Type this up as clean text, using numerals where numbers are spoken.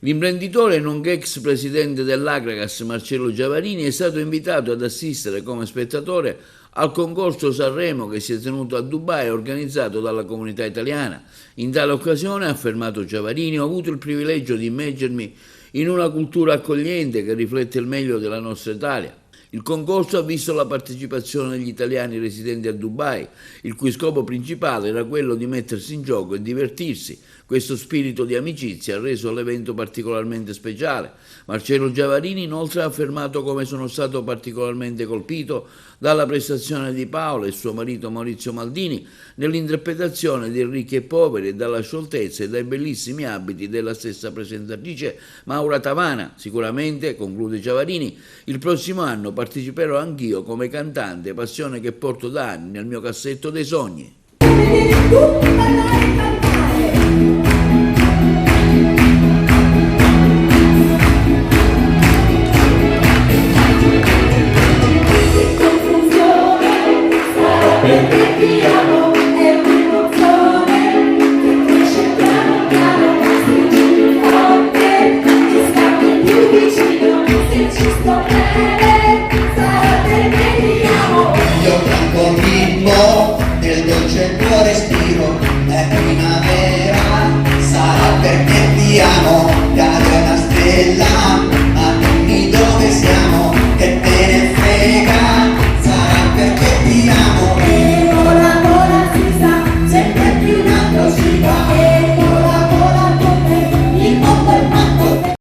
L'imprenditore nonché ex presidente dell'Agragas Marcello Giavarini è stato invitato ad assistere come spettatore al concorso Sanremo che si è tenuto a Dubai organizzato dalla comunità italiana. In tale occasione, ha affermato Giavarini, ho avuto il privilegio di immergermi in una cultura accogliente che riflette il meglio della nostra Italia. Il concorso ha visto la partecipazione degli italiani residenti a Dubai, il cui scopo principale era quello di mettersi in gioco e divertirsi. Questo spirito di amicizia ha reso l'evento particolarmente speciale. Marcello Giavarini inoltre ha affermato come sono stato particolarmente colpito dalla prestazione di Paola e suo marito Maurizio Maldini nell'interpretazione di Ricchi e Poveri e dalla scioltezza e dai bellissimi abiti della stessa presentatrice Maura Tavana. Sicuramente, conclude Giavarini, il prossimo anno parteciperò anch'io come cantante, passione che porto da anni nel mio cassetto dei sogni. Io canto il ritmo del dolce tuo respiro.